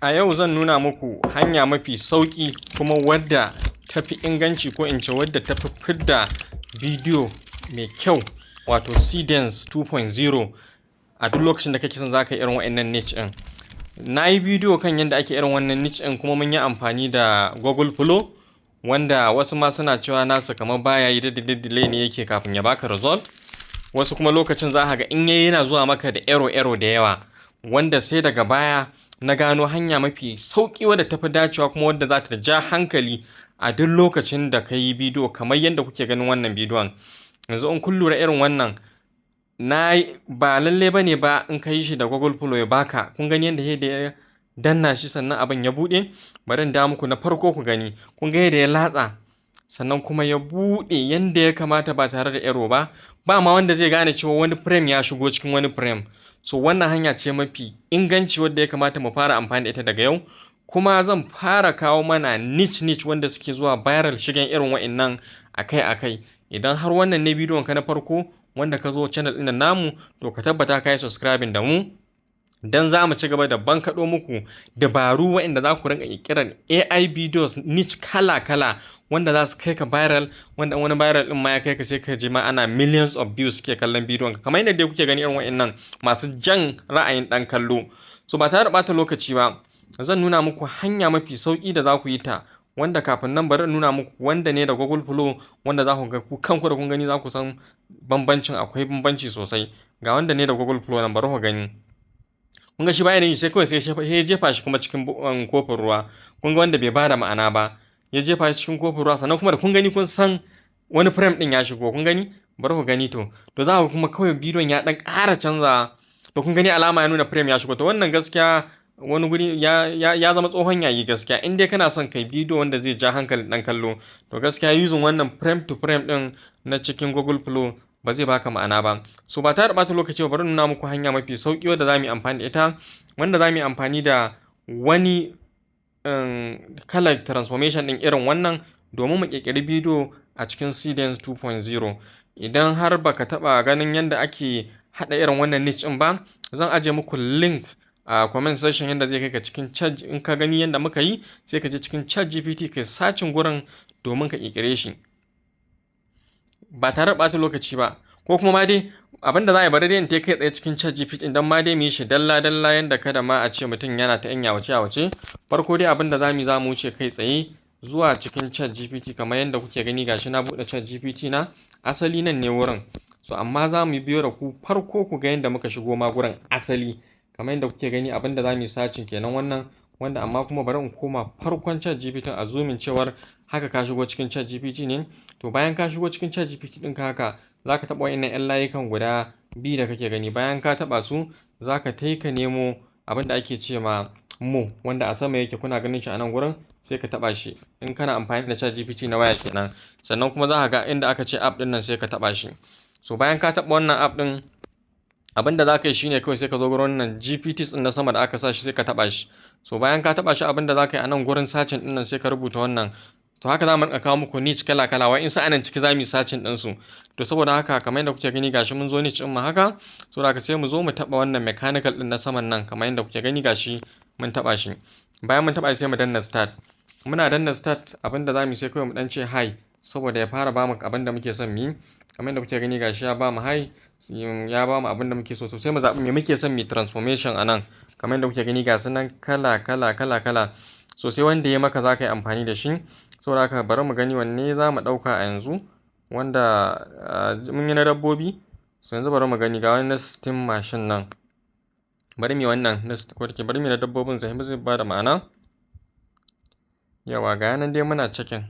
A yau zan nuna muku hanya mafi sauƙi kuma wadda ta fi inganci ko in ce wadda ta fi fidda bidiyo mai kyau, wato Seedance 2.0 a duk lokacin da kake son za ka yi irin wa'annan niche ɗin. Na yi bidiyo kan yadda ake irin wannan niche ɗin kuma mun yi amfani da Google Flow, wanda wasu ma suna cewa nasa kamar baya yi da delay ne yake kafin ya baka result. Wasu kuma lokacin za ka ga in yayi yana zuwa maka da error da yawa, wanda sai daga baya na gano hanya mafi sauƙi wadda ta fi dacewa kuma wadda za ta ja hankali a duk lokacin da ka yi bidiyo kamar yadda kuke ganin wannan bidiyon. Yanzu in kun lura irin wannan, ba lalle ba ne ba in ka yi shi da Google Flow ya baka. Kun gani yadda ya danna shi sannan abin ya buɗe? Bari in da muku na farko ku gani. Kun ga yadda ya latsa sannan kuma ya buɗe yadda ya kamata ba tare da error ba. Ba ma wanda zai gane cewa wani frame ya shigo cikin wani frame. So wannan hanya ce mafi inganci wadda ya kamata mu fara amfani da ita daga yau. Kuma zan fara kawo mana niche wanda suke zuwa viral shigen irin wa'innan akai-akai. Idan har wannan ne bidiyon ka na farko wanda ka zo channel ɗin namu, to ka tabbata ka yi subscribing da mu, dan za mu ci gaba da bankaɗo muku dabaru waɗanda za ku rinka ƙirƙirar AI videos niche kala-kala wanda za su kai ka viral, wanda wani viral ɗin ma ya kai ka sai ka ji ma ana millions of views suke kallon bidiyon ka, kamar yadda dai kuke gani irin waɗannan masu jan ra'ayin ɗan kallo. So ba tare da ɓata lokaci ba, zan nuna muku hanya mafi sauƙi da za ku yi ta, wanda kafin nan bari in nuna muku wanda ne da Google Flow, wanda za ku ga ku kanku da kun gani za ku san bambancin, akwai bambanci sosai. Ga wanda ne da Google Flow nan, bari ku gani. Kun ga shi bayan yi sai kawai sai ya jefa shi kuma cikin kofin ruwa. Kun ga wanda bai bada ma'ana ba, ya jefa shi cikin kofin ruwa, sannan kuma da kun gani kun san wani frame din ya shigo. Kun gani? Bari ku gani to za ku kuma kawai bidiyon ya dan ƙara canza. To kun gani alama ya nuna frame ya shigo. To wannan gaskiya wani guri ya zama tsohon yayi gaskiya. In dai kana son kai bidiyo wanda zai ja hankalin dan kallo, to gaskiya using wannan frame to frame din na cikin Google Flow ba zai baka ma'ana ba. So ba tare da ɓata lokaci ba, bari nuna muku hanya mafi sauƙi wadda za mu yi amfani da ita, wanda za mu yi amfani da wani kalar transformation ɗin irin wannan domin mu ƙirƙiri bidiyo a cikin Seedance 2.0. Idan har baka taɓa ganin yadda ake haɗa irin wannan niche ɗin ba, zan ajiye muku link a comment section yadda zai kai ka cikin chat. In ka gani yadda muka yi, sai ka je cikin chat GPT kai sacin gurin domin ka ƙirƙire shi ba tare da ɓata lokaci ba. Ko kuma ma dai abinda za a yi, bari dai in kai tsaye cikin chat GPT idan ma dai mu yi shi dalla yanda kada ma a ce mutum yana ta yan wace. Farko dai abinda za mu wuce kai tsaye zuwa cikin chat GPT, kamar yadda kuke gani gashi na buɗe chat GPT na, asali nan ne wurin. So amma za mu biyo da ku farko ku ga yadda muka shigo ma gurin asali, kamar yadda kuke gani abinda za mu yi sacin kenan wannan, wanda amma kuma bari in koma farkon chat GPT a zoomin cewar haka ka shigo cikin chat GPT ne. To bayan ka shigo cikin chat GPT ɗinka haka, za ka taɓa wa'innan 'yan layukan guda biyu da kake gani. Bayan ka taɓa su, za ka ka nemo abin da ake ce ma mo, wanda a sama yake, kuna ganin shi a nan gurin, sai ka taɓa shi in kana amfani da chat GPT na waya kenan. Sannan kuma za ka ga inda aka ce app ɗin nan, sai ka taɓa shi. So bayan ka taɓa wannan app ɗin, abin da za ka yi shine kawai sai ka zo gurin wannan GPTs ɗin na sama da aka sa shi, sai ka taɓa shi. So bayan ka taɓa shi, abin da za ka yi a nan gurin sacin ɗin nan, sai ka rubuta wannan. To haka za mu rika kawo muku niche kala-kala, wa in sa anan ciki za mu yi sacin ɗinsu. To saboda haka kamar yadda kuke gani gashi mun zo niche ɗin mu haka. Saboda haka sai mu zo mu taɓa wannan mechanical ɗin na saman nan, kamar yadda kuke gani gashi mun taɓa shi. Bayan mun taɓa shi sai mu danna start. Muna danna start, abin da za mu yi sai kawai mu ɗan ce hi, saboda ya fara bamu abin da muke son mu yi. Kamar yadda kuke gani gashi ya bamu hi, ya bamu abin da muke so. Sai mu zaɓi me muke son mu transformation a nan. Kamar yadda kuke gani ga su nan kala. So sai wanda ya maka za ka yi amfani da shi. Saboda haka bari mu gani wanne za mu ɗauka a yanzu, wanda mun yi na dabbobi. So yanzu bari mu gani ga wani na steam machine nan. Bari mu yi wannan bari mu yi na dabbobin, zai ba da ma'ana. Yawa ga yanan dai muna cikin.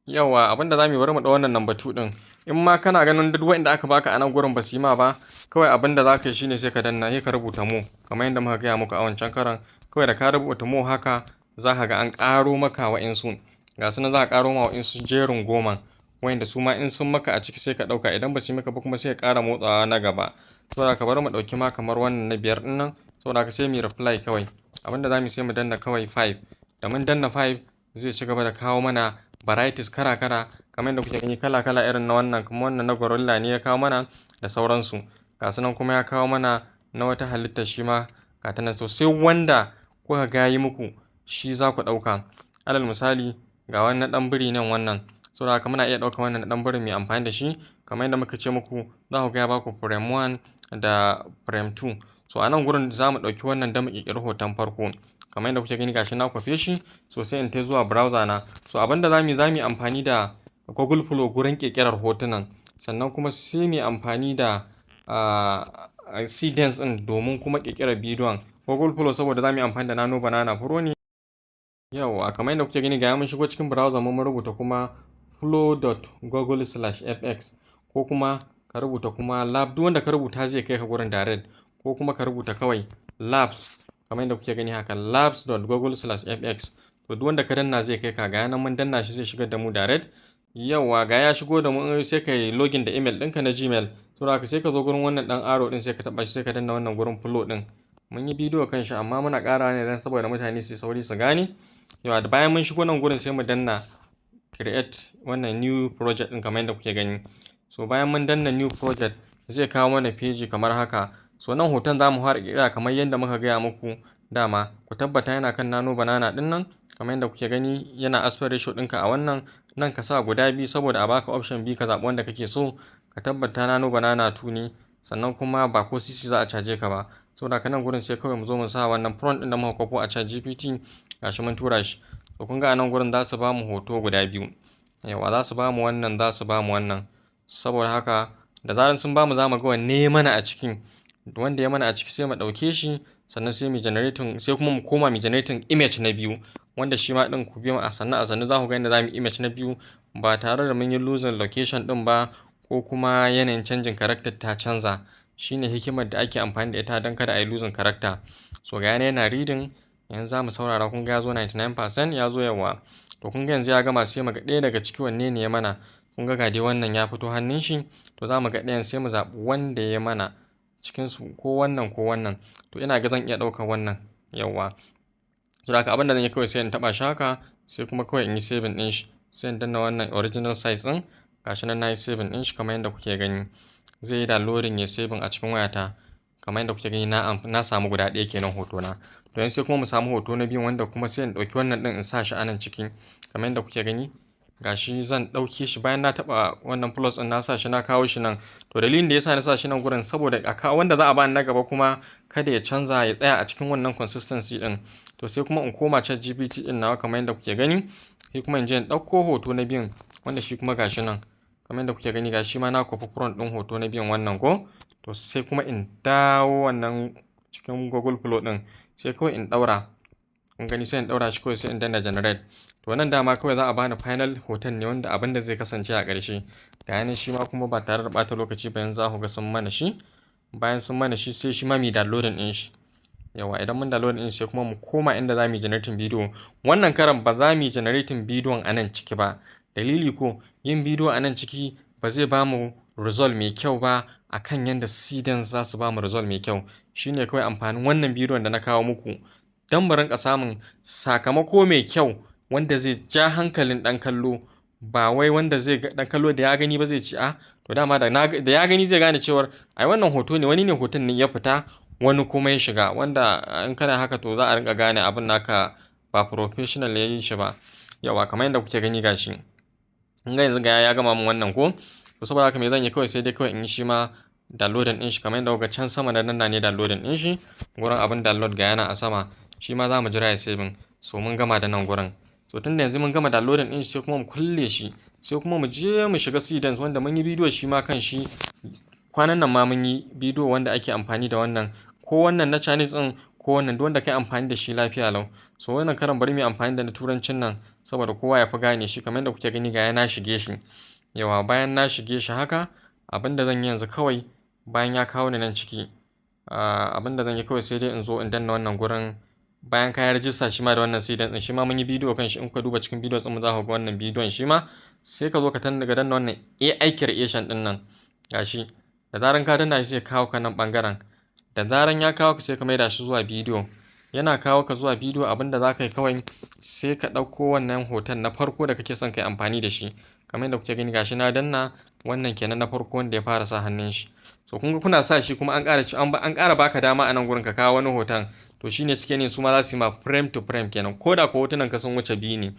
Yawa abinda za mu yi, bari mu ɗau wannan number 2 ɗin. In ma kana ganin duk wanda aka baka a nan gurin ba su yi ma ba, kawai abinda za ka yi shine sai ka danna, sai ka rubuta mo, kamar yadda muka gaya muku a wancan karan. Kawai da ka rubuta mo haka, za ka ga an ƙaro maka wa'insu. Ga su nan za ka ƙaro ma wa'insu jerin goma, wa'inda su ma in sun maka a ciki sai ka ɗauka, idan ba su yi maka ba kuma sai ka ƙara motsawa na gaba. Saboda haka bari mu ɗauki ma kamar wannan na 5 ɗin nan. Saboda haka sai mu yi reply kawai. Abinda za mu yi sai mu danna kawai 5. Da mun danna 5, zai ci gaba da kawo mana varieties kala kamar yadda kuke gani, kala irin na wannan, kuma wannan na gorilla ne ya kawo mana da sauransu. Ga su nan kuma ya kawo mana na wata halitta shi ma ga ta nan. So sai wanda kuka ga yi muku shi za ku ɗauka. Alal misali ga wannan ɗan biri nan wannan, saboda haka muna iya ɗaukar wannan ɗan birin mai amfani da shi kamar yadda muka ce muku za ku ga ya baku frame 1 da frame 2. So a nan gurin za mu ɗauki wannan don mu ƙirƙiri hoton farko kamar yadda kuke gani gashi na kwafe shi. So sai in ta zuwa browser na. So abinda za mu yi amfani da Google Flow gurin ƙirƙirar hotunan, sannan kuma sai mu amfani da Seedance ɗin domin kuma ƙirƙirar bidiyon. Google Flow saboda za mu yi amfani da Nano Banana Pro ne. Yawwa kamar yadda kuke gani ga mun shigo cikin browser mun rubuta kuma flow.google/fx, ko kuma ka rubuta kuma lab, duk wanda ka rubuta zai kai ka gurin direct, ko kuma ka rubuta kawai labs kamar yadda kuke gani haka labs.google/fx. to duk wanda ka danna zai kai ka, ga yanan mun danna shi zai shigar da mu direct. Yawwa ga ya shigo da mu, sai ka yi login da email ɗinka na Gmail. To haka sai ka zo gurin wannan ɗan arrow ɗin sai ka taɓa shi, sai ka danna wannan gurin flow ɗin. Mun yi bidiyo kan shi amma muna ƙara ne don saboda mutane su sauri su gane. Yawa da bayan mun shigo nan gurin sai mu danna create wannan new project ɗin kamar yadda kuke gani. So bayan mun danna new project zai kawo mana page kamar haka. So nan hoton za mu fara ƙirƙira kamar yadda muka gaya muku dama. Ku tabbata yana kan Nano Banana ɗin nan kamar yadda kuke gani, yana aspect ratio ɗinka a wannan. Nan ka sa guda biyu saboda a baka option biyu ka zaɓi wanda kake so. Ka tabbata Nano Banana 2 ne, sannan kuma ba ko sisi za a caje ka ba. Saboda haka nan gurin sai kawai mu zo mu sa wannan prompt ɗin da muka kwafo a ChatGPT, gashi mun tura shi. To kun ga a nan gurin za su ba mu hoto guda biyu. Yawa za su ba mu wannan, za su ba mu wannan. Saboda haka da zaran sun ba mu za mu ga wanne ya mana a cikin. Wanda ya mana a ciki sai mu ɗauke shi, sannan sai mu generating, sai kuma mu koma mu generating image na biyu, wanda shi ma ɗin ku biyo a sannu za ku ga yadda za mu image na biyu ba tare da mun yi losing location ɗin ba, ko kuma yanayin canjin character ta canza. Shine hikimar da ake amfani da ita don kada a yi losing character. So ga yana reading, yanzu za mu saurara, kun ga ya zo 99% ya zo. Yawa to kun ga yanzu ya gama, sai mu ga ɗaya daga ciki wanne ne ya mana. Kun ga dai wannan ya fito hannun shi, to za mu ga ɗayan sai mu zaɓi wanda ya mana cikinsu, ko wannan ko wannan. To ina ga zan iya ɗaukar wannan. Yawa to haka abin da zan yi kawai sai in taɓa shi haka, sai kuma kawai in yi saving ɗin shi, sai in danna wannan original size ɗin. Gashi nan na yi saving ɗin shi kamar yadda kuke gani. Zai yi downloading ya saving a cikin wayata kamar yadda kuke gani. Na samu guda ɗaya kenan hoto na. To yanzu sai kuma mu samu hoto na biyu, wanda kuma sai in ɗauki wannan ɗin in sa shi a nan ciki kamar yadda kuke gani. Gashi zan ɗauke shi bayan na taɓa wannan plus ɗin, na sa shi na kawo shi nan. To dalilin da yasa na sa shi nan gurin saboda wanda za a bani na gaba kuma kada ya canza ya tsaya a cikin wannan consistency ɗin. To sai kuma in koma ChatGPT ɗin nawa kamar yadda kuke gani, sai kuma in je in ɗauko hoto na biyun, wanda shi kuma gashi nan kamar yadda kuke gani. Gashi ma na copy prompt ɗin hoto na biyun wannan ko. To sai kuma in dawo wannan cikin Google Flow ɗin, sai kawai in ɗaura. Kun gani, sai in ɗaura shi kawai sai in danna generate. To nan dama kawai za a bani final hoton ne, wanda abin da zai kasance a ƙarshe. Ga yanin shi ma kuma ba tare da ɓata lokaci ba, yanzu za ku ga sun mana shi. Bayan sun mana shi sai shi ma mu downloading ɗin shi. Yawa idan mun downloading ɗin shi sai kuma mu koma inda za mu yi generating bidiyo. Wannan karan ba za mu yi generating bidiyon a nan ciki ba. Dalili ko, yin bidiyo a nan ciki ba zai ba mu result mai kyau ba akan yadda Seedance za su ba mu result mai kyau. Shine kawai amfanin wannan bidiyon da na kawo muku, don mu rinka samun sakamako mai kyau wanda zai ja hankalin ɗan kallo. Ba wai wanda zai ga ɗan kallo da ya gani ba zai ci to dama da ya gani zai gane cewar ai wannan hoto ne, wani ne hoton ne ya fita, wani kuma ya shiga, wanda in kana haka to za a rinka gane abin naka ba professional ya yi shi ba. Yawa kamar yadda kuke gani gashi. In ga yanzu ga ya gama min wannan ko. To saboda haka me zan yi kawai, sai dai kawai in yi shi ma downloading ɗin shi kamar yadda kuka can sama da nan ne downloading ɗin shi. Gurin abin download ga yana a sama, shi ma za mu jira ya saving. So mun gama da nan gurin. So tunda yanzu mun gama downloading ɗin shi, sai kuma mu kulle shi, sai kuma mu je mu shiga Seedance, wanda mun yi bidiyo shi ma kan shi. Kwanan nan ma mun yi bidiyo wanda ake amfani da wannan, ko wannan na Chinese ɗin, ko wannan duk wanda kai amfani da shi lafiya lau. So wannan karan bari mu yi amfani da na turancin nan saboda kowa ya fi gane shi. Kamar yadda kuke gani ga na shige shi. Yawa bayan na shige shi haka, abin da zan yi yanzu kawai, bayan ya kawo ni nan ciki, abin da zan yi kawai sai dai in zo in danna wannan gurin. Bayan ka yi rajista shi ma da wannan Seedance ɗin, shi ma mun yi bidiyo kan shi. In ka duba cikin bidiyo ɗin za ka ga wannan bidiyon shi ma. Sai ka zo ka danna wannan AI creation ɗin nan. Gashi da zaran ka danna shi sai kawo ka nan ɓangaren. Da zaran ya kawo ka sai ka maida shi zuwa bidiyo. Yana kawo ka zuwa bidiyo, abin da za ka yi kawai sai ka ɗauko wannan hoton na farko da kake son ka yi amfani da shi. Kamar yadda kuke gani gashi na danna wannan kenan na farko wanda ya fara sa hannun shi. So kun ga kuna sa shi kuma an ƙara baka dama a nan gurin ka kawo wani hoton. to shine suke ne su ma za su yi ma frame to frame kenan, ko da ko hotunan ka sun wuce biyu ne.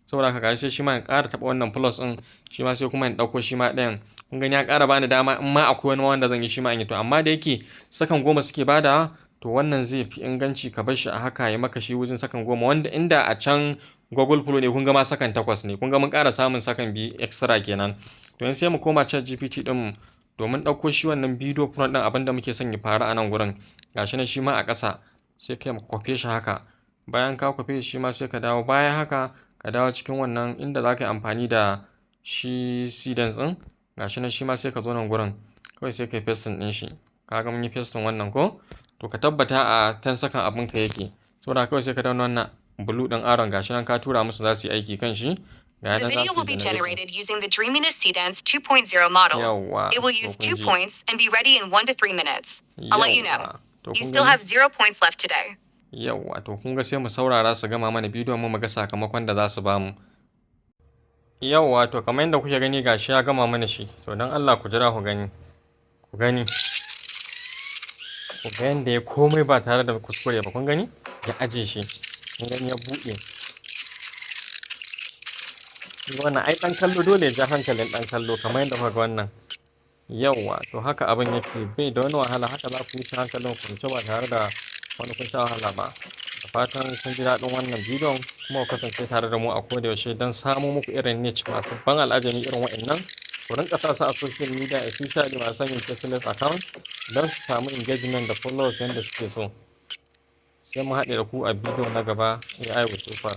Saboda haka sai shi ma in ƙara taɓa wannan plus ɗin, shi ma sai kuma in ɗauko shi ma ɗayan. Kun gani ya ƙara bani dama in ma akwai wani wanda zan yi shi ma in yi to, amma da yake sakan 10 suke bada, to wannan zai fi inganci ka bar shi a haka ya maka shi wajen sakan 10, wanda inda a can Google Pro ne kun ga ma sakan 8 ne, kun ga mun ƙara samun sakan biyu extra kenan. To yanzu sai mu koma ChatGPT ɗin domin ɗauko shi wannan bidiyo prompt ɗin, abinda muke son ya faru a nan gurin. Gashi nan shi ma a ƙasa, sai kai mu kwafe shi haka. Bayan ka kwafe shi ma sai ka dawo baya haka, ka dawo cikin wannan inda za ka yi amfani da shi Seedance ɗin. Gashi nan shi ma sai ka zo nan gurin, kawai sai ka yi pasting ɗin shi. Kaga mun yi pasting wannan ko? To ka tabbata a 10 second abinka yake. Saboda kawai sai ka dawo wannan blue ɗin aron, gashi nan ka tura musu za su yi aiki kan shi. The video will be generated using the Dreaminess Seedance 2.0 model. It will use 2 points and be ready in 1 to 3 minutes. I'll let you know. You still have 0 points left today. Yawwa, to kun ga sai mu saurara su gama mana bidiyon mu ga sakamakon da za su bamu. Yawwa, to kamar yadda kuke gani gashi ya gama mana shi. To dan Allah ku jira ku gani. Ku gani. Ku ga yanda ya komai ba tare da kuskure ba, kun gani? Ya aje shi. Kun gani ya buɗe. Wannan ai ɗan kallo dole ya ja hankalin ɗan kallo kamar yadda kuka ga wannan. Yawwa, to haka abin yake, bai da wani wahala, haka za ku wuce hankalin kwance ba tare da wani kun sha wahala ba. Da fatan kun ji daɗin wannan bidiyon, kuma ku kasance tare da mu a koda yaushe don samo muku irin niche masu ban al'ajabi irin waɗannan. Ku rinƙa sa su a social media, especially masu yin faceless account, don su samu engagement da followers yadda suke so. Sai mu haɗe da ku a bidiyo na gaba. AI with Super.